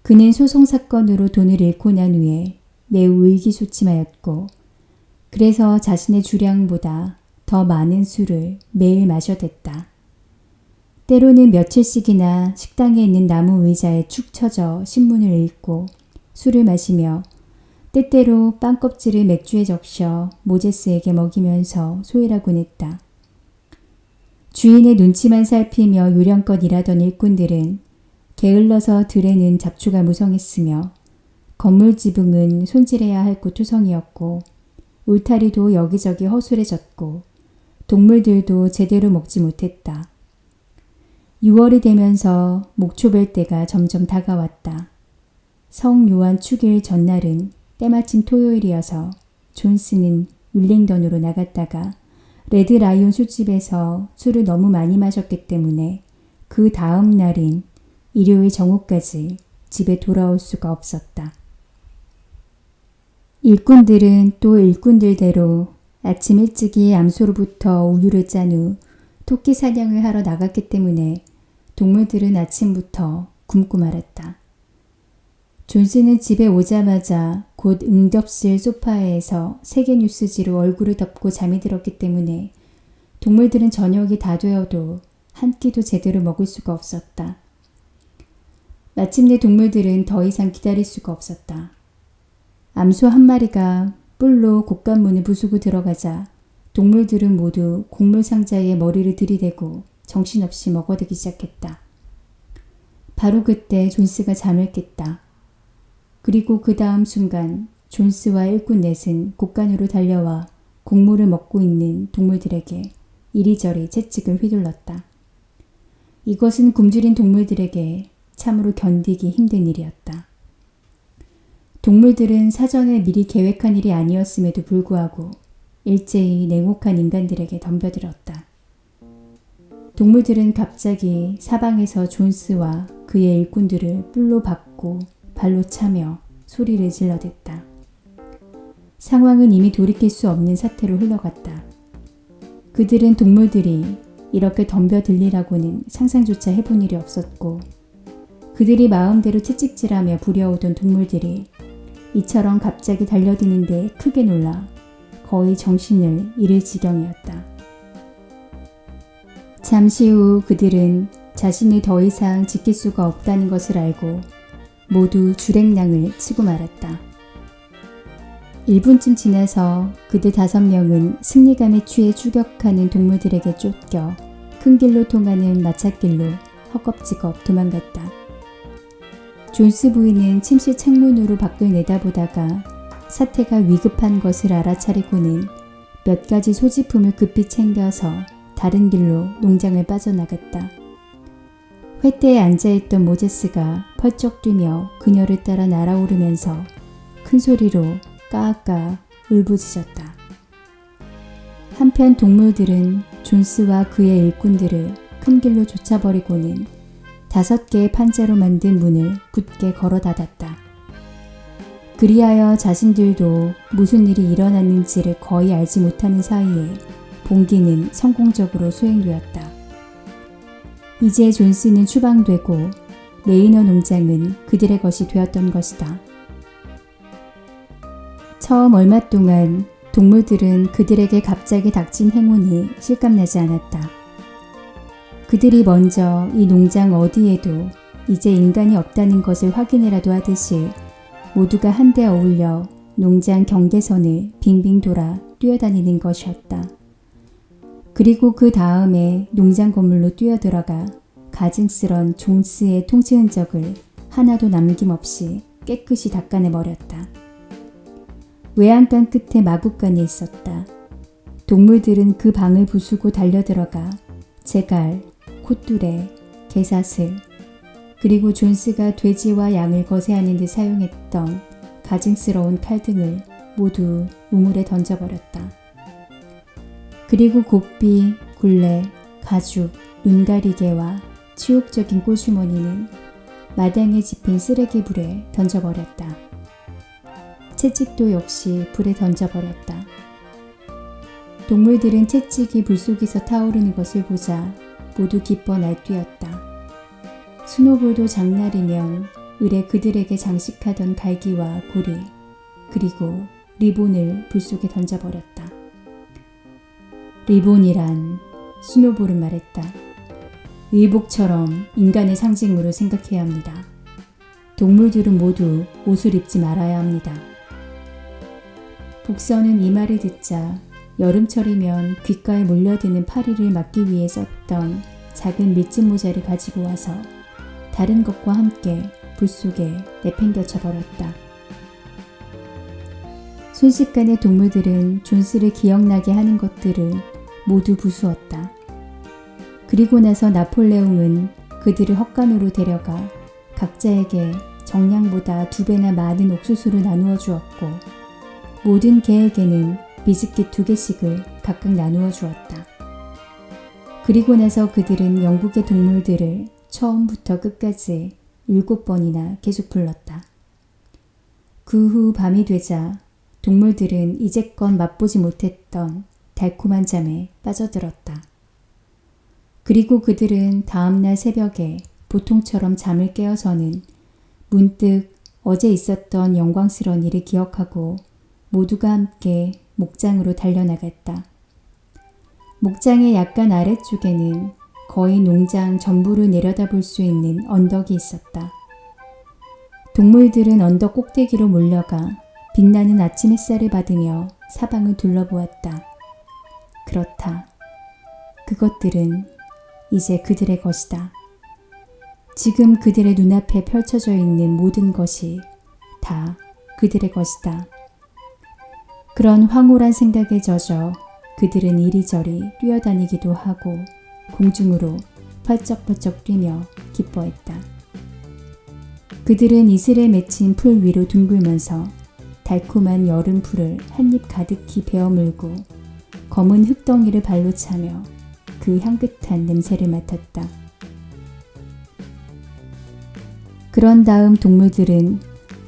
S1: 그는 소송사건으로 돈을 잃고 난 후에 매우 의기소침하였고 그래서 자신의 주량보다 더 많은 술을 매일 마셔댔다. 때로는 며칠씩이나 식당에 있는 나무 의자에 축 처져 신문을 읽고 술을 마시며 때때로 빵 껍질을 맥주에 적셔 모제스에게 먹이면서 소일하곤 했다. 주인의 눈치만 살피며 요령껏 일하던 일꾼들은 게을러서 들에는 잡초가 무성했으며 건물 지붕은 손질해야 할 곳 투성이었고 울타리도 여기저기 허술해졌고 동물들도 제대로 먹지 못했다. 6월이 되면서 목초 벨 때가 점점 다가왔다. 성 요한 축일 전날은 때마침 토요일이어서 존스는 윌링던으로 나갔다가 레드 라이온 술집에서 술을 너무 많이 마셨기 때문에 그 다음 날인 일요일 정오까지 집에 돌아올 수가 없었다. 일꾼들은 또 일꾼들대로 아침 일찍이 암소로부터 우유를 짠 후 토끼 사냥을 하러 나갔기 때문에 동물들은 아침부터 굶고 말았다. 존스는 집에 오자마자 곧 응접실 소파에서 세계뉴스지로 얼굴을 덮고 잠이 들었기 때문에 동물들은 저녁이 다 되어도 한 끼도 제대로 먹을 수가 없었다. 마침내 동물들은 더 이상 기다릴 수가 없었다. 암소 한 마리가 뿔로 곳간문을 부수고 들어가자 동물들은 모두 곡물 상자에 머리를 들이대고 정신없이 먹어대기 시작했다. 바로 그때 존스가 잠을 깼다. 그리고 그 다음 순간 존스와 일꾼 넷은 곳간으로 달려와 곡물을 먹고 있는 동물들에게 이리저리 채찍을 휘둘렀다. 이것은 굶주린 동물들에게 참으로 견디기 힘든 일이었다. 동물들은 사전에 미리 계획한 일이 아니었음에도 불구하고 일제히 냉혹한 인간들에게 덤벼들었다. 동물들은 갑자기 사방에서 존스와 그의 일꾼들을 뿔로 박고 발로 차며 소리를 질러댔다. 상황은 이미 돌이킬 수 없는 사태로 흘러갔다. 그들은 동물들이 이렇게 덤벼들리라고는 상상조차 해본 일이 없었고 그들이 마음대로 채찍질하며 부려오던 동물들이 이처럼 갑자기 달려드는데 크게 놀라 거의 정신을 잃을 지경이었다. 잠시 후 그들은 자신을 더 이상 지킬 수가 없다는 것을 알고 모두 주랭랑을 치고 말았다. 1분쯤 지나서 그들 5명은 승리감에 취해 추격하는 동물들에게 쫓겨 큰 길로 통하는 마찻길로 허겁지겁 도망갔다. 존스 부인은 침실 창문으로 밖을 내다보다가 사태가 위급한 것을 알아차리고는 몇 가지 소지품을 급히 챙겨서 다른 길로 농장을 빠져나갔다. 횃대에 앉아있던 모제스가 펄쩍 뛰며 그녀를 따라 날아오르면서 큰 소리로 까까 울부짖었다. 한편 동물들은 존스와 그의 일꾼들을 큰 길로 쫓아버리고는 5개의 판자로 만든 문을 굳게 걸어 닫았다. 그리하여 자신들도 무슨 일이 일어났는지를 거의 알지 못하는 사이에 봉기는 성공적으로 수행되었다. 이제 존스는 추방되고 메이너 농장은 그들의 것이 되었던 것이다. 처음 얼마 동안 동물들은 그들에게 갑자기 닥친 행운이 실감나지 않았다. 그들이 먼저 이 농장 어디에도 이제 인간이 없다는 것을 확인이라도 하듯이 모두가 한데 어울려 농장 경계선을 빙빙 돌아 뛰어다니는 것이었다. 그리고 그 다음에 농장 건물로 뛰어들어가 가증스런 존스의 통치 흔적을 하나도 남김없이 깨끗이 닦아내버렸다. 외양간 끝에 마구간이 있었다. 동물들은 그 방을 부수고 달려들어가 제갈, 콧뚜레, 개사슬, 그리고 존스가 돼지와 양을 거세하는 데 사용했던 가증스러운 칼 등을 모두 우물에 던져버렸다. 그리고 고삐, 굴레, 가죽, 눈가리개와 치욕적인 꼴주머니는 마당에 집힌 쓰레기불에 던져버렸다. 채찍도 역시 불에 던져버렸다. 동물들은 채찍이 불 속에서 타오르는 것을 보자 모두 기뻐 날뛰었다. 스노볼도 장날이면 을에 그들에게 장식하던 갈기와 고리, 그리고 리본을 불 속에 던져버렸다. 리본이란, 스노볼은 말했다. 의복처럼 인간의 상징으로 생각해야 합니다. 동물들은 모두 옷을 입지 말아야 합니다. 복서는 이 말을 듣자 여름철이면 귓가에 몰려드는 파리를 막기 위해 썼던 작은 밀짚 모자를 가지고 와서 다른 것과 함께 불 속에 내팽겨쳐 버렸다. 순식간에 동물들은 존스를 기억나게 하는 것들을 모두 부수었다. 그리고 나서 나폴레옹은 그들을 헛간으로 데려가 각자에게 정량보다 2배나 많은 옥수수를 나누어 주었고 모든 개에게는 비스킷 2개씩을 각각 나누어 주었다. 그리고 나서 그들은 영국의 동물들을 처음부터 끝까지 7번이나 계속 불렀다. 그 후 밤이 되자 동물들은 이제껏 맛보지 못했던 달콤한 잠에 빠져들었다. 그리고 그들은 다음날 새벽에 보통처럼 잠을 깨어서는 문득 어제 있었던 영광스러운 일을 기억하고 모두가 함께 목장으로 달려나갔다. 목장의 약간 아래쪽에는 거의 농장 전부를 내려다볼 수 있는 언덕이 있었다. 동물들은 언덕 꼭대기로 몰려가 빛나는 아침 햇살을 받으며 사방을 둘러보았다. 그렇다. 그것들은 이제 그들의 것이다. 지금 그들의 눈앞에 펼쳐져 있는 모든 것이 다 그들의 것이다. 그런 황홀한 생각에 젖어 그들은 이리저리 뛰어다니기도 하고 공중으로 펄쩍펄쩍 뛰며 기뻐했다. 그들은 이슬에 맺힌 풀 위로 둥글면서 달콤한 여름 풀을 한입 가득히 베어물고 검은 흙덩이를 발로 차며 그 향긋한 냄새를 맡았다. 그런 다음 동물들은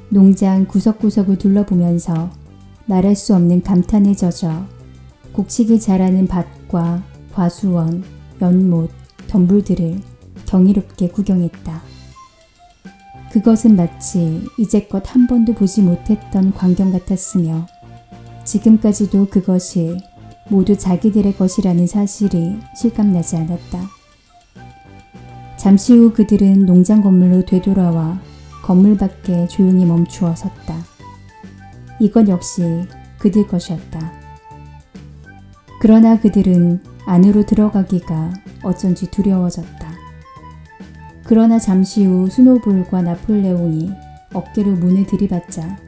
S1: 농장 구석구석을 둘러보면서 말할 수 없는 감탄에 젖어 곡식이 자라는 밭과 과수원, 연못, 덤불들을 경이롭게 구경했다. 그것은 마치 이제껏 한 번도 보지 못했던 광경 같았으며 지금까지도 그것이 모두 자기들의 것이라는 사실이 실감나지 않았다. 잠시 후 그들은 농장 건물로 되돌아와 건물 밖에 조용히 멈추어 섰다. 이것 역시 그들 것이었다. 그러나 그들은 안으로 들어가기가 어쩐지 두려워졌다. 그러나 잠시 후 스노볼과 나폴레옹이 어깨로 문을 들이받자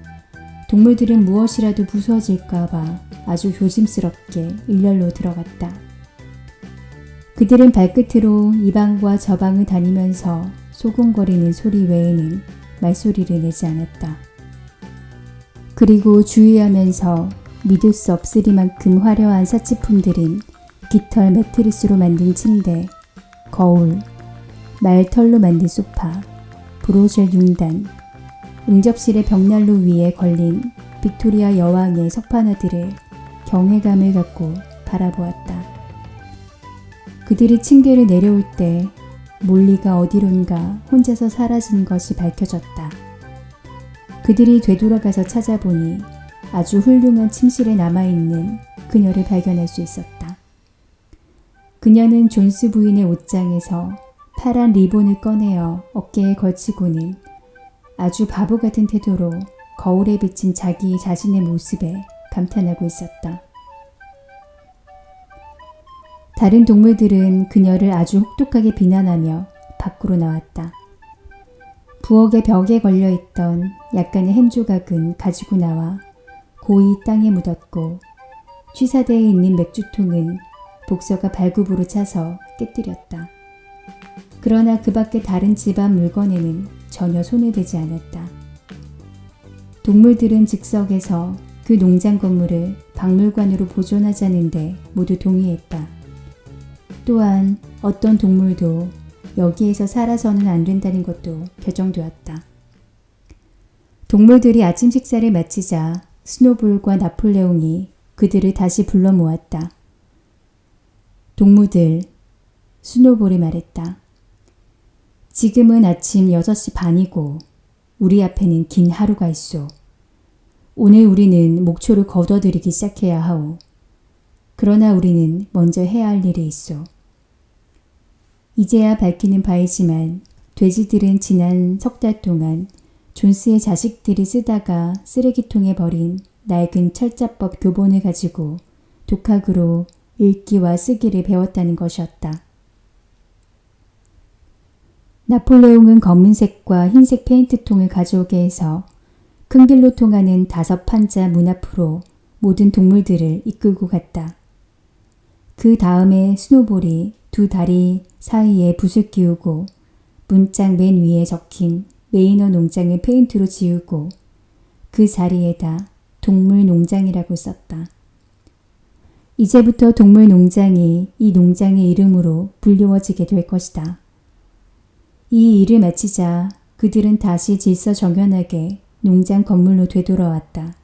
S1: 동물들은 무엇이라도 부서질까봐 아주 조심스럽게 일렬로 들어갔다. 그들은 발끝으로 이 방과 저 방을 다니면서 소곤거리는 소리 외에는 말소리를 내지 않았다. 그리고 주의하면서 믿을 수 없으리만큼 화려한 사치품들인 깃털 매트리스로 만든 침대, 거울, 말털로 만든 소파, 브로젤 융단, 응접실의 벽난로 위에 걸린 빅토리아 여왕의 석판화들을 경외감을 갖고 바라보았다. 그들이 층계를 내려올 때 몰리가 어디론가 혼자서 사라진 것이 밝혀졌다. 그들이 되돌아가서 찾아보니 아주 훌륭한 침실에 남아있는 그녀를 발견할 수 있었다. 그녀는 존스 부인의 옷장에서 파란 리본을 꺼내어 어깨에 걸치고는 아주 바보 같은 태도로 거울에 비친 자기 자신의 모습에 감탄하고 있었다. 다른 동물들은 그녀를 아주 혹독하게 비난하며 밖으로 나왔다. 부엌의 벽에 걸려있던 약간의 햄 조각은 가지고 나와 고이 땅에 묻었고 취사대에 있는 맥주통은 복서가 발굽으로 차서 깨뜨렸다. 그러나 그 밖의 다른 집안 물건에는 전혀 손을 대지 않았다. 동물들은 즉석에서 그 농장 건물을 박물관으로 보존하자는데 모두 동의했다. 또한 어떤 동물도 여기에서 살아서는 안 된다는 것도 결정되었다. 동물들이 아침 식사를 마치자 스노볼과 나폴레옹이 그들을 다시 불러 모았다. 동무들, 스노볼이 말했다. 지금은 아침 6시 반이고 우리 앞에는 긴 하루가 있소. 오늘 우리는 목초를 거둬들이기 시작해야 하오. 그러나 우리는 먼저 해야 할 일이 있소. 이제야 밝히는 바이지만 돼지들은 지난 석 달 동안 존스의 자식들이 쓰다가 쓰레기통에 버린 낡은 철자법 교본을 가지고 독학으로 읽기와 쓰기를 배웠다는 것이었다. 나폴레옹은 검은색과 흰색 페인트통을 가져오게 해서 큰 길로 통하는 5판자 문 앞으로 모든 동물들을 이끌고 갔다. 그 다음에 스노볼이 2 다리 사이에 붓을 끼우고 문짝 맨 위에 적힌 메이너 농장을 페인트로 지우고 그 자리에다 동물농장이라고 썼다. 이제부터 동물농장이 이 농장의 이름으로 불리워지게 될 것이다. 이 일을 마치자 그들은 다시 질서정연하게 농장 건물로 되돌아왔다.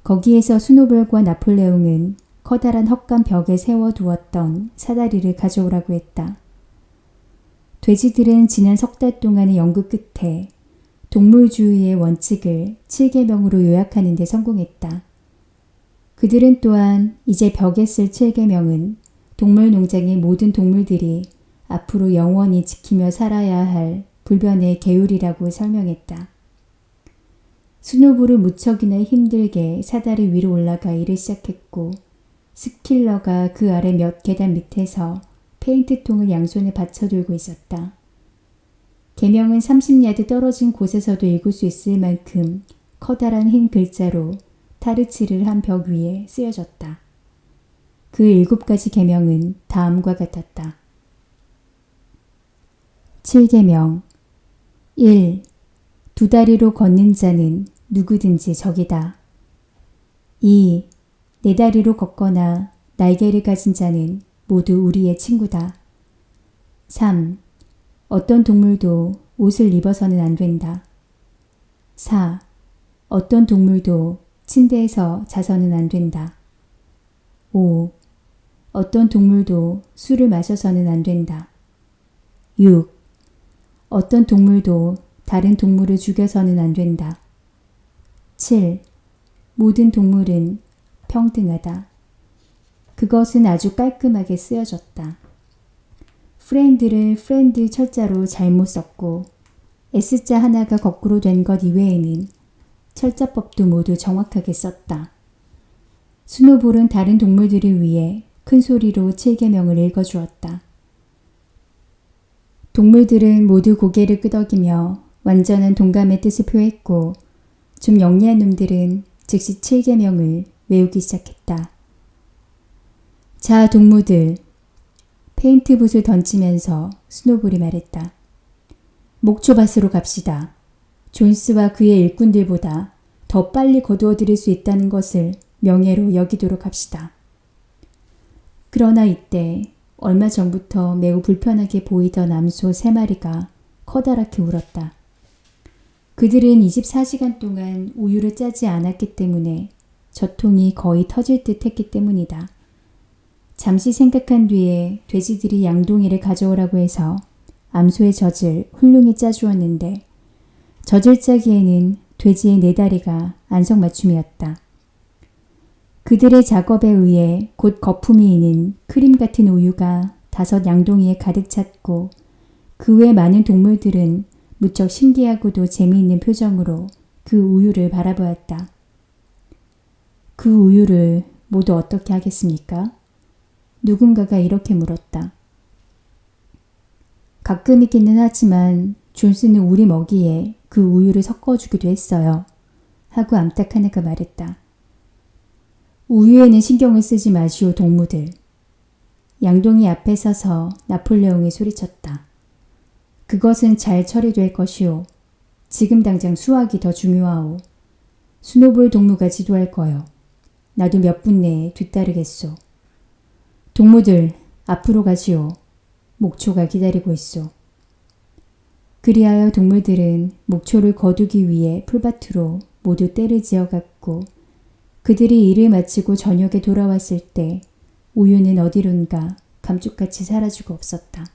S1: 거기에서 스노볼과 나폴레옹은 커다란 헛간 벽에 세워두었던 사다리를 가져오라고 했다. 돼지들은 지난 석 달 동안의 연구 끝에 동물주의의 원칙을 7계명으로 요약하는 데 성공했다. 그들은 또한 이제 벽에 쓸 7계명은 동물농장의 모든 동물들이 앞으로 영원히 지키며 살아야 할 불변의 계율이라고 설명했다. 스노볼은 무척이나 힘들게 사다리 위로 올라가 일을 시작했고 스킬러가 그 아래 몇 계단 밑에서 페인트통을 양손에 받쳐들고 있었다. 계명은 30야드 떨어진 곳에서도 읽을 수 있을 만큼 커다란 흰 글자로 타르치를 한 벽 위에 쓰여졌다. 그 7가지 계명은 다음과 같았다. 7계명 1. 2 다리로 걷는 자는 누구든지 적이다. 2. 4 다리로 걷거나 날개를 가진 자는 모두 우리의 친구다. 3. 어떤 동물도 옷을 입어서는 안 된다. 4. 어떤 동물도 침대에서 자서는 안 된다. 5. 어떤 동물도 술을 마셔서는 안 된다. 6. 어떤 동물도 다른 동물을 죽여서는 안 된다. 7. 모든 동물은 평등하다. 그것은 아주 깔끔하게 쓰여졌다. 프렌드를 프렌드 철자로 잘못 썼고 S자 하나가 거꾸로 된 것 이외에는 철자법도 모두 정확하게 썼다. 스노볼은 다른 동물들을 위해 큰 소리로 7계명을 읽어주었다. 동물들은 모두 고개를 끄덕이며 완전한 동감의 뜻을 표했고 좀 영리한 놈들은 즉시 7계명을 외우기 시작했다. 자, 동무들. 페인트붓을 던지면서 스노볼이 말했다. 목초밭으로 갑시다. 존스와 그의 일꾼들보다 더 빨리 거두어들일 수 있다는 것을 명예로 여기도록 합시다. 그러나 이때 얼마 전부터 매우 불편하게 보이던 암소 3마리가 커다랗게 울었다. 그들은 24시간 동안 우유를 짜지 않았기 때문에 젖통이 거의 터질 듯 했기 때문이다. 잠시 생각한 뒤에 돼지들이 양동이를 가져오라고 해서 암소의 젖을 훌륭히 짜주었는데 젖을 짜기에는 돼지의 4다리가 안성맞춤이었다. 그들의 작업에 의해 곧 거품이 있는 크림 같은 우유가 5 양동이에 가득 찼고 그 외 많은 동물들은 무척 신기하고도 재미있는 표정으로 그 우유를 바라보았다. 그 우유를 모두 어떻게 하겠습니까? 누군가가 이렇게 물었다. 가끔이기는 하지만 존스는 우리 먹이에 그 우유를 섞어주기도 했어요. 하고 암탉 하나가 말했다. 우유에는 신경을 쓰지 마시오, 동무들. 양동이 앞에 서서 나폴레옹이 소리쳤다. 그것은 잘 처리될 것이오. 지금 당장 수확이 더 중요하오. 스노볼 동무가 지도할 거요. 나도 몇 분 내에 뒤따르겠소. 동무들, 앞으로 가시오. 목초가 기다리고 있소. 그리하여 동물들은 목초를 거두기 위해 풀밭으로 모두 떼를 지어갔고 그들이 일을 마치고 저녁에 돌아왔을 때 우유는 어디론가 감쪽같이 사라지고 없었다.